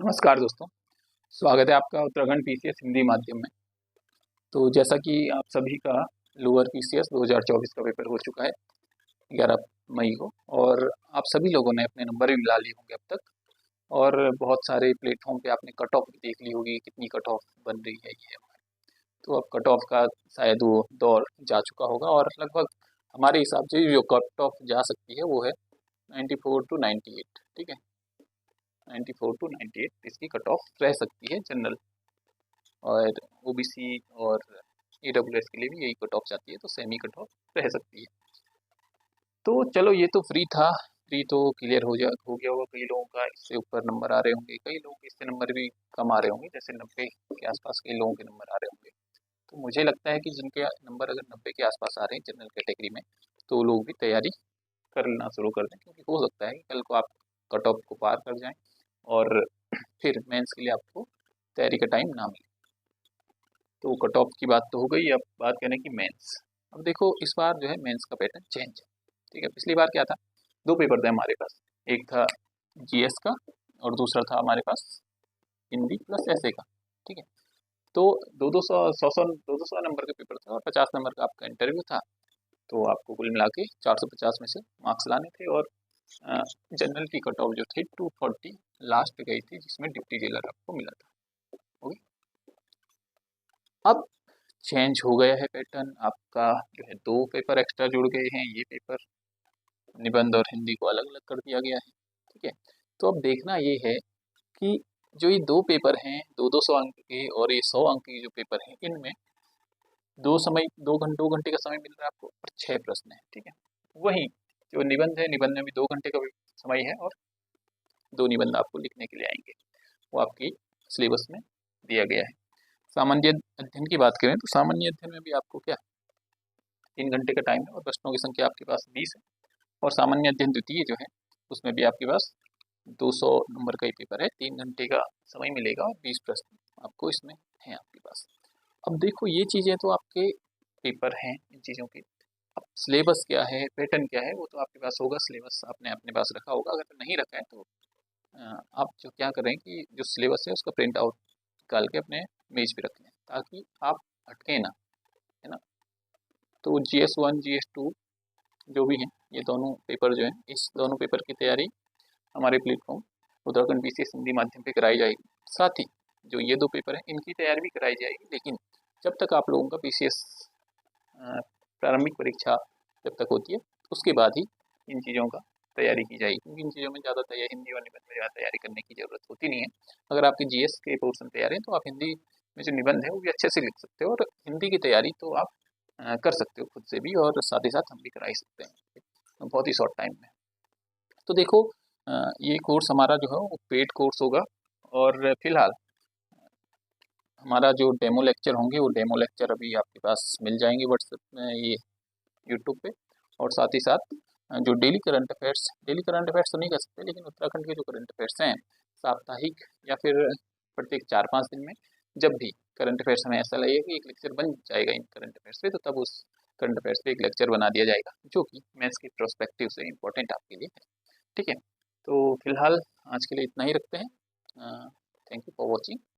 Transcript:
नमस्कार दोस्तों। स्वागत है आपका उत्तराखंड पीसीएस हिंदी माध्यम में। तो जैसा कि आप सभी का लोअर पीसीएस 2024 का पेपर हो चुका है 11 मई को, और आप सभी लोगों ने अपने नंबर भी मिला लिए होंगे अब तक, और बहुत सारे प्लेटफॉर्म पे आपने कट ऑफ भी देख ली होगी, कितनी कट ऑफ बन रही है ये। तो अब कट ऑफ का शायद वो दौर जा चुका होगा, और लगभग हमारे हिसाब से जो कट ऑफ जा सकती है वो है 94 टू 98। ठीक है, 94 टू 98 इसकी कट ऑफ रह सकती है जनरल, और ओबीसी और ईडब्ल्यूएस के लिए भी यही कट ऑफ जाती है, तो सेमी कट ऑफ रह सकती है। तो चलो, ये तो फ्री था। फ्री तो क्लियर हो गया होगा। कई लोगों का इससे ऊपर नंबर आ रहे होंगे, कई लोगों के इससे नंबर भी कम आ रहे होंगे, जैसे 90 के आसपास कई लोगों के नंबर आ रहे होंगे। तो मुझे लगता है कि जिनके नंबर अगर 90 के आसपास आ रहे हैं जनरल कैटेगरी में, तो वो लोग भी तैयारी कर लेना शुरू कर दें, क्योंकि हो सकता है कि कल को आप कट ऑफ को पार कर जाएं और फिर मेंस के लिए आपको तैयारी का टाइम ना मिले। तो कट ऑफ की बात तो हो गई, अब बात करें कि मेंस। अब देखो, इस बार जो है मेंस का पैटर्न चेंज है। ठीक है, पिछली बार क्या था, दो पेपर थे हमारे पास। एक था जीएस का और दूसरा था हमारे पास हिंदी प्लस एसए का। ठीक है, तो दो दो सौ सौ सौ दो दो सौ नंबर के पेपर थे और 50 नंबर का आपका इंटरव्यू था। तो आपको कुल मिला के 450 में से मार्क्स लाने थे, और जनरल की कट ऑफ जो थी 240 लास्ट गई थी, जिसमें डिप्टी जेलर आपको मिला था। ओके, अब चेंज हो गया है पैटर्न आपका। जो है दो पेपर एक्स्ट्रा जुड़ गए हैं, ये पेपर निबंध और हिंदी को अलग अलग कर दिया गया है। ठीक है, तो अब देखना ये है कि जो ये दो पेपर हैं, दो दो सौ अंक के, और ये 100 अंक के जो पेपर हैं, इनमें दो घंटे का समय मिल रहा है आपको, और 6 प्रश्न है। ठीक है, वहीं जो निबंध है, निबंध में भी 2 घंटे का भी समय है, और 2 निबंध आपको लिखने के लिए आएंगे, वो आपकी सिलेबस में दिया गया है। सामान्य अध्ययन की बात करें तो सामान्य अध्ययन में भी आपको क्या 3 घंटे का टाइम है, और प्रश्नों की संख्या आपके पास 20 है। और सामान्य अध्ययन द्वितीय जो है, उसमें भी आपके पास 200 नंबर का ही पेपर है, 3 घंटे का समय मिलेगा, और 20 प्रश्न आपको इसमें है आपके पास। अब देखो, ये चीज़ें तो आपके पेपर हैं इन चीज़ों के। अब सिलेबस क्या है, पैटर्न क्या है, वो तो आपके पास होगा। सिलेबस आपने अपने पास रखा होगा। अगर नहीं रखा है तो आप जो क्या करें कि जो सिलेबस है उसका प्रिंट आउट निकाल के अपने मेज पे रख लें, ताकि आप हटके ना, है ना। तो GS1 GS2 जो भी हैं, ये दोनों पेपर जो हैं, इस दोनों पेपर की तैयारी हमारे प्लेटफॉर्म उत्तराखंड पीसीएस हिंदी माध्यम पे कराई जाएगी। साथ ही जो ये दो पेपर हैं, इनकी तैयारी भी कराई जाएगी। लेकिन जब तक आप लोगों का पीसीएस प्रारंभिक परीक्षा जब तक होती है, उसके बाद ही इन चीज़ों का तैयारी की जाएगी, क्योंकि इन चीज़ों में ज़्यादा तैयारी, हिंदी और निबंध में ज़्यादा तैयारी करने की ज़रूरत होती नहीं है। अगर आपके जीएस के पोर्शन तैयार हैं तो आप हिंदी में जो निबंध है वो भी अच्छे से लिख सकते हो, और हिंदी की तैयारी तो आप कर सकते हो खुद से भी, और साथ ही साथ हम भी करा ही सकते हैं बहुत ही शॉर्ट टाइम में। तो देखो, ये कोर्स हमारा जो है वो पेड कोर्स होगा, और फिलहाल हमारा जो डेमो लेक्चर होंगे, वो डेमो लेक्चर अभी आपके पास मिल जाएंगे व्हाट्सएप में, ये यूट्यूब पे। और साथ ही साथ जो डेली करंट अफेयर्स तो नहीं कर सकते, लेकिन उत्तराखंड के जो करंट अफेयर्स हैं, साप्ताहिक या फिर प्रत्येक 4-5 दिन में, जब भी करंट अफेयर्स हमें ऐसा लगेगा कि एक लेक्चर बन जाएगा इन करंट अफेयर्स पे, तो तब उस करंट अफेयर्स पे एक लेक्चर बना दिया जाएगा, जो कि मैथ्स के प्रोस्पेक्टिव से इम्पोर्टेंट आपके लिए है। ठीक है, तो फिलहाल आज के लिए इतना ही रखते हैं। Thank you for watching.